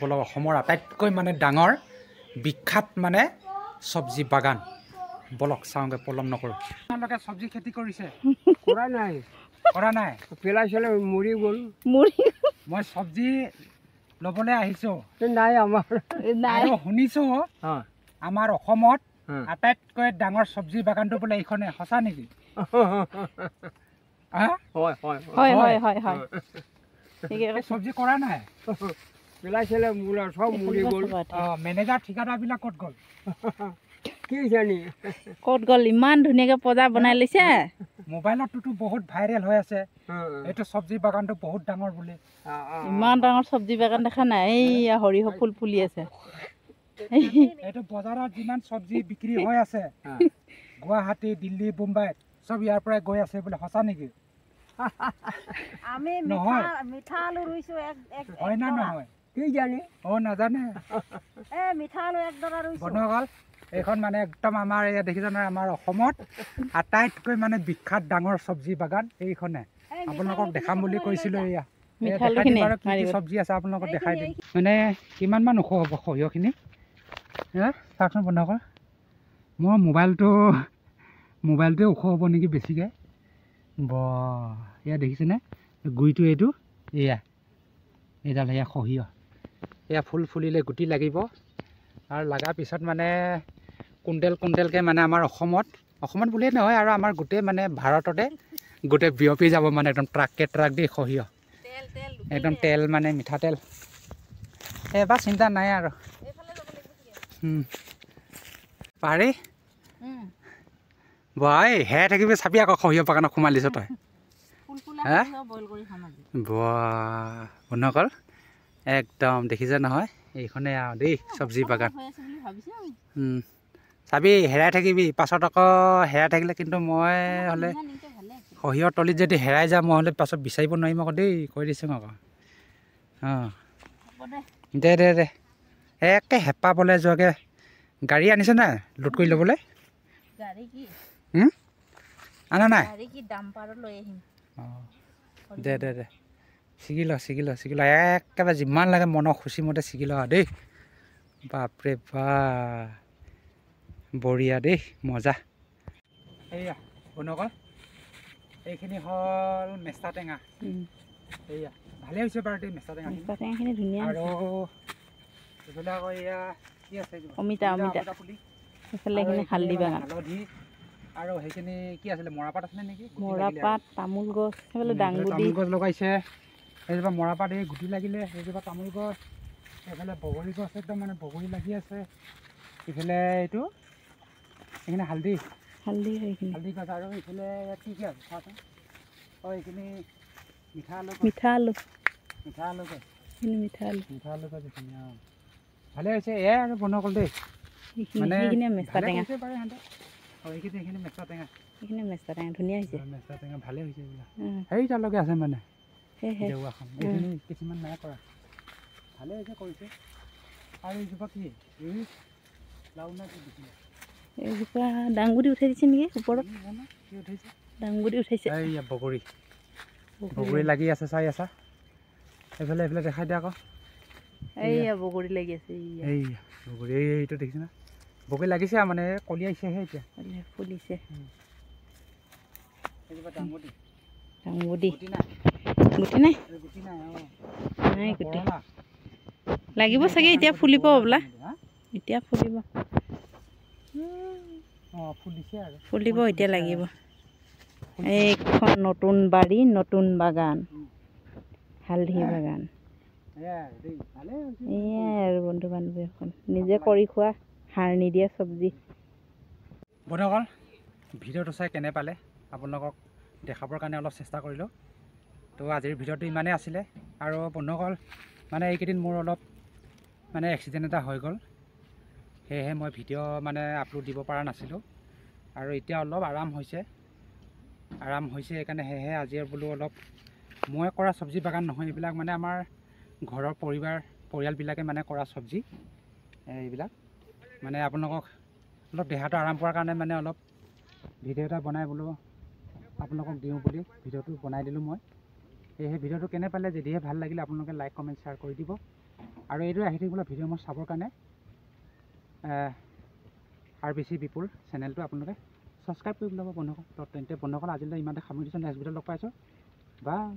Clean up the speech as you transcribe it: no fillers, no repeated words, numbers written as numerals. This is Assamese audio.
আপোনালোকৰ অসমৰ আটাইতকৈ মানে ডাঙৰ বিখ্যাত মানে চব্জি বাগান বলক চাওঁগে পলম নকৰোঁ আপোনালোকে চব্জি খেতি কৰিছে কৰা নাই পেলাইছিলে মৰি গ'ল মই চব্জি ল'বলৈ আহিছোঁ নাই আমাৰ আৰু শুনিছোঁ আমাৰ অসমত আটাইতকৈ ডাঙৰ চব্জি বাগানটো বোলে এইখনে সঁচা নেকি চব্জি কৰা নাই পেলাইছিলে চব মৰি গ'ল মেনেজাৰ ঠিকাদাৰবিলাক ক'ত গ'ল কি জানি ক'ত গ'ল ইমান ধুনীয়াকৈ পজা বনাই লৈছে মোবাইলততো বহুত ভাইৰেল হৈ আছে এইটো চব্জি বাগানটো বহুত ডাঙৰ বুলি ইমান ডাঙৰ চব্জি বাগান দেখা নাই এইয়া সৰিয়হ ফুল ফুলি আছে এইটো বজাৰত যিমান চব্জি বিক্ৰী হৈ আছে গুৱাহাটী দিল্লী মুম্বাই চব ইয়াৰ পৰাই গৈ আছে বোলে সঁচা নেকি আমি মিঠা আলু ৰুইছো হয় না নহয় কি জানি নাজানে মিঠা আলু একডৰা ৰুইছো বনগাঁও এইখন মানে একদম আমাৰ এয়া দেখিছে নহয় আমাৰ অসমত আটাইতকৈ মানে বিখ্যাত ডাঙৰ চব্জি বাগান এইখনে আপোনালোকক দেখাম বুলি কৈছিলোঁ এয়া চব্জি আছে আপোনালোকক দেখাই দিম মানে কিমানমান ওখ হ'ব সৰিয়হখিনি চাওকচোন বনগাঁও মোৰ মোবাইলটোৱে ওখ হ'ব নেকি বেছিকৈ এয়া দেখিছেনে গুৰিটো এইটো এইডাল এয়া সৰিয়হ এয়া ফুল ফুলিলে গুটি লাগিব আৰু লগাৰ পিছত মানে কুইণ্টেলকৈ মানে আমাৰ অসমত বুলিয়ে নহয় আৰু আমাৰ গোটেই মানে ভাৰততে গোটেই বিয়পি যাব মানে একদম ট্ৰাক দি সৰিয়হ একদম তেল মানে মিঠাতেল এবাৰ চিন্তা নাই আৰু পাৰি এই হেৰাই থাকিবি চাবি আকৌ সৰিয়হ বাগানত সোমাই দিছ তই বনকল একদম দেখিছে নহয় এইখনে আৰু দেই চব্জি বাগান চাবি হেৰাই থাকিবি পাছত আকৌ হেৰাই থাকিলে কিন্তু মই হ'লে সৰিয়হৰ তলিত যদি হেৰাই যাওঁ মই হ'লে পাছত বিচাৰিব নোৱাৰিম আকৌ দেই কৈ দিছোঁ আকৌ দে একে হেঁপাহ বলে যোৱাকৈ গাড়ী আনিছে নাই লোড কৰি ল'বলৈ আনা নাই দে ছিগি ল একেবাৰে যিমান লাগে মনৰ খুচিমতে ছিগি ল দেই বাপৰে বা বঢ়িয়া দেই মজা এইয়া বনকল এইখিনি হ'ল মেষ্টা টেঙা এইয়া ভালেই হৈছে বাৰু দেই মেষ্টা টেঙাখিনি ধুনীয়া আৰু এইফালে আকৌ এয়া কি আছে অমিতা পুলি হালধি বাগান হালধি আৰু সেইখিনি কি আছিলে মৰাপাত আছিলে নেকি মৰাপাত তামোল গছ সেইফালে তামোল গছ লগাইছে সেইজোপা মৰাপাত এই গুটি লাগিলে সেইজোপা তামোল গছ এইফালে বগৰী গছ একদম মানে বগৰী লাগি আছে ইফালে এইটো এইখিনি হালধি গছ আৰু এইফালে কি আছে চাওঁচোন এইখিনি মিঠা আলু গছ এইখিনি ভালে হৈছে আৰু বনকল দেই মানে মেষ্টা টেঙা এইখিনি মেষ্টা টেঙা ধুনীয়া হৈছে মেষ্টা টেঙা ভালে হৈছে সেইটালৈকে আছে মানে দেৱাখন এইখিনি কিছুমান নাই কৰা ভালে হৈছে কৰিছে আৰু এইজোপা কি লাও না কি দিছিলে এইজোপা দাংগুটি উঠাই দিছে নেকি ওপৰত কি উঠাইছে দাংগুটি উঠাইছে এইয়া বগৰী লাগি আছে চাই আছা এইফালে দেখাই দিয়া আকৌ এইয়া বগৰী লাগি আছে এইয়া বগৰী এইটো দেখিছে না বগৰী লাগিছে মানে কলিয়াইছেহে এতিয়া ফুলিছে ডাঙবডি গুটি নাই গুটি লাগিব চাগে এতিয়া ফুলিব বোলা এতিয়া ফুলিব এতিয়া লাগিব এইখন নতুন বাৰী নতুন বাগান হালধি বাগান এয়াই আৰু বন্ধু বান্ধৱী এখন নিজে কৰি খোৱা সাৰ নিদিয়া চব্জি বন্ধুসকল ভিডিঅ'টো চাই কেনে পালে আপোনালোকক দেখাবৰ কাৰণে অলপ চেষ্টা কৰিলোঁ তো আজিৰ ভিডিঅ'টো ইমানেই আছিলে আৰু বন্ধুসকল মানে এইকেইদিন মোৰ অলপ মানে এক্সিডেণ্ট এটা হৈ গ'ল সেয়েহে মই ভিডিঅ' মানে আপলোড দিব পৰা নাছিলোঁ আৰু এতিয়া অলপ আৰাম হৈছে সেইকাৰণে সেয়েহে আজি বোলো অলপ মই কৰা চব্জি বাগান নহয় এইবিলাক মানে আমাৰ ঘৰৰ পৰিয়ালবিলাকে মানে কৰা চব্জি এইবিলাক মানে আপোনালোকক অলপ দেহাটো আৰাম পোৱাৰ কাৰণে মানে অলপ ভিডিঅ' এটা বনাই বোলো আপোনালোকক দিওঁ বুলি ভিডিঅ'টো বনাই দিলোঁ মই সেয়েহে ভিডিঅ'টো কেনে পালে যদিহে ভাল লাগিলে আপোনালোকে লাইক কমেণ্ট শ্বেয়াৰ কৰি দিব আৰু এইদৰে আহি থাকিবলৈ ভিডিঅ' মই চাবৰ কাৰণে RBC বিপুল চেনেলটো আপোনালোকে ছাবস্ক্ৰাইব কৰি ল'ব বন্ধুসকল। তেন্তে বন্ধুসকল আজিলৈ ইমানতে সামৰি দিছোঁ। নেক্সট ভিডিঅ'ত লগ পাইছোঁ। বাই।